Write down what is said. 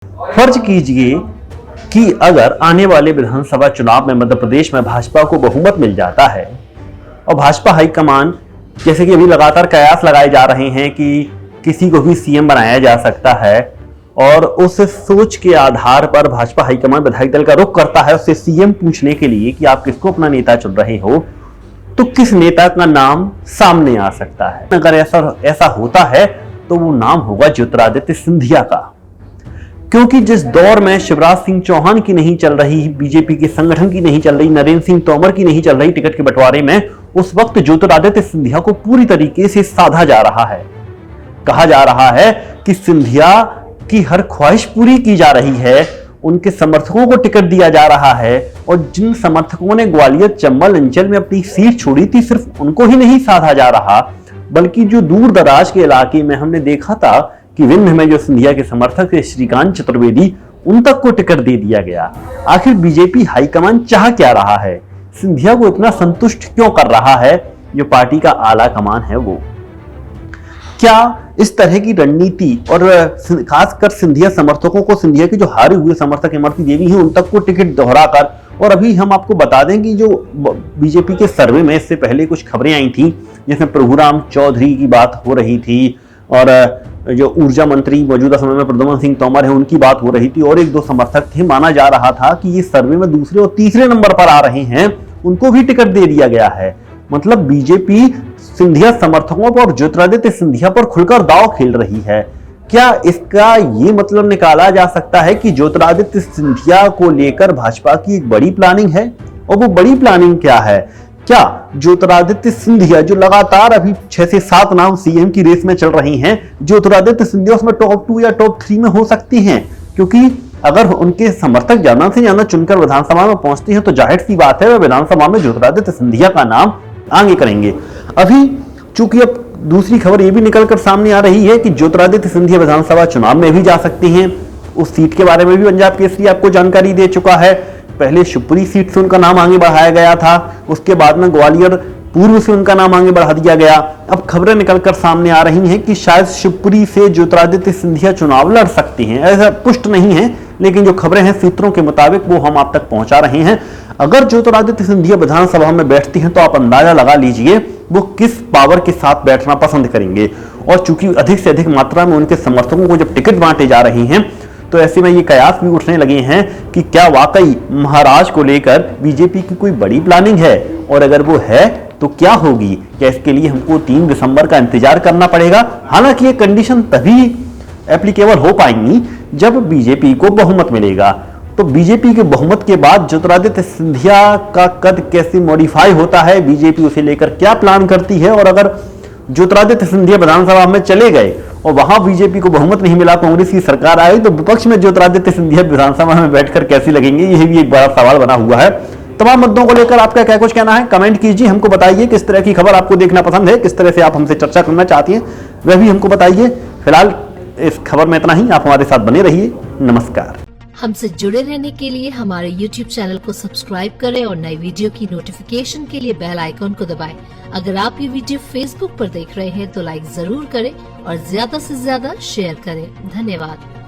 फर्ज कीजिए कि अगर आने वाले विधानसभा चुनाव में मध्य प्रदेश में भाजपा को बहुमत मिल जाता है और भाजपा हाईकमान, जैसे कि अभी लगातार कयास लगाए जा रहे हैं कि किसी को भी सीएम बनाया जा सकता है, और उस सोच के आधार पर भाजपा हाईकमान विधायक दल का रुख करता है उससे सीएम पूछने के लिए कि आप किसको अपना नेता चुन रहे हो, तो किस नेता का नाम सामने आ सकता है। अगर ऐसा होता है तो वो नाम होगा ज्योतिरादित्य सिंधिया का, क्योंकि जिस दौर में शिवराज सिंह चौहान की नहीं चल रही, बीजेपी के संगठन की नहीं चल रही, नरेंद्र सिंह तोमर की नहीं चल रही टिकट के बंटवारे में, उस वक्त ज्योतिरादित्य सिंधिया को पूरी तरीके से साधा जा रहा है। कहा जा रहा है कि सिंधिया की हर ख्वाहिश पूरी की जा रही है, उनके समर्थकों को टिकट दिया जा रहा है, और जिन समर्थकों ने ग्वालियर चंबल अंचल में अपनी सीट छोड़ी थी, सिर्फ उनको ही नहीं साधा जा रहा, बल्कि जो दूर दराज के इलाके में हमने देखा था कि विंध्य में जो सिंधिया के समर्थक थे श्रीकांत चतुर्वेदी, उन तक को टिकट दे दिया गया। आखिर बीजेपी हाईकमान चाह क्या रहा है, सिंधिया को इतना संतुष्ट क्यों कर रहा है जो पार्टी का आला कमान है वो? क्या इस तरह की रणनीति और खासकर सिंधिया समर्थकों को, सिंधिया के जो हारे हुए समर्थक इमरती देवी हैं, उन तक को टिकट दोहराकर, और अभी हम आपको बता दें कि जो बीजेपी के सर्वे में इससे पहले कुछ खबरें आई थी जिसमें प्रभुराम चौधरी की बात हो रही थी, और जो ऊर्जा मंत्री मौजूदा समय में प्रद्युम्न सिंह तोमर है उनकी बात हो रही थी, और एक दो समर्थक थे। माना जा रहा था कि ये सर्वे में दूसरे और तीसरे नंबर पर आ रहे हैं, उनको भी टिकट दे दिया गया है। मतलब बीजेपी सिंधिया समर्थकों पर और ज्योतिरादित्य सिंधिया पर खुलकर दांव खेल रही है। क्या इसका ये मतलब निकाला जा सकता है कि ज्योतिरादित्य सिंधिया को लेकर भाजपा की एक बड़ी प्लानिंग है? और वो बड़ी प्लानिंग क्या है? क्या ज्योतिरादित्य सिंधिया, जो लगातार अभी 6 से 7 नाम सीएम की रेस में चल रही हैं, ज्योतिरादित्य सिंधिया उसमें टॉप 2 या टॉप 3 में हो सकती हैं? क्योंकि अगर उनके समर्थक ज्यादा से ज्यादा चुनकर विधानसभा में पहुंचते हैं तो जाहिर सी बात है वह विधानसभा में ज्योतिरादित्य सिंधिया का नाम आगे करेंगे। अभी चूंकि अब दूसरी खबर यह भी निकलकर सामने आ रही है कि ज्योतिरादित्य सिंधिया विधानसभा चुनाव में भी जा सकती हैं। उस सीट के बारे में भी पंजाब केसरी आपको जानकारी दे चुका है। पहले शिवपुरी सीट से उनका नाम आगे बढ़ाया गया था, उसके बाद में ग्वालियर पूर्व से उनका नाम आगे बढ़ा दिया गया। अब खबरें निकलकर सामने आ रही हैं कि शायद शिवपुरी से ज्योतिरादित्य सिंधिया चुनाव लड़ सकती हैं। ऐसा पुष्ट नहीं है, लेकिन जो खबरें हैं सूत्रों के मुताबिक वो हम आप तक पहुंचा रहे हैं। अगर ज्योतिरादित्य सिंधिया विधानसभा में बैठती हैं तो आप अंदाजा लगा लीजिए वो किस पावर के साथ बैठना पसंद करेंगे। और चूंकि अधिक से अधिक मात्रा में उनके समर्थकों को जब टिकट बांटे जा रही हैं, तो ऐसे में ये कयास भी उठने लगे हैं कि क्या वाकई महाराज को लेकर बीजेपी की कोई बड़ी प्लानिंग है, और अगर वो है तो क्या होगी? क्या इसके लिए हमको 3 दिसंबर का इंतजार करना पड़ेगा? हालांकि ये कंडीशन तभी एप्लीकेबल हो पाएंगी जब बीजेपी को बहुमत मिलेगा। तो बीजेपी के बहुमत के बाद ज्योतिरादित्य सिंधिया का कद कैसे मॉडिफाई होता है, बीजेपी उसे लेकर क्या प्लान करती है, और अगर ज्योतिरादित्य सिंधिया विधानसभा में चले गए और वहां बीजेपी को बहुमत नहीं मिला, कांग्रेस की सरकार आई, तो विपक्ष में ज्योतिरादित्य सिंधिया विधानसभा में बैठकर कैसे लगेंगे, यह भी एक बड़ा सवाल बना हुआ है। तमाम मुद्दों को लेकर आपका क्या कुछ कहना है, कमेंट कीजिए, हमको बताइए किस तरह की खबर आपको देखना पसंद है, किस तरह से आप हमसे चर्चा करना चाहती हैं, वह भी हमको बताइए। फिलहाल इस खबर में इतना ही, आप हमारे साथ बने रहिए। नमस्कार। हमसे जुड़े रहने के लिए हमारे YouTube चैनल को सब्सक्राइब करें और नई वीडियो की नोटिफिकेशन के लिए बेल आइकॉन को दबाएं। अगर आप ये वीडियो Facebook पर देख रहे हैं तो लाइक जरूर करें और ज्यादा से ज्यादा शेयर करें। धन्यवाद।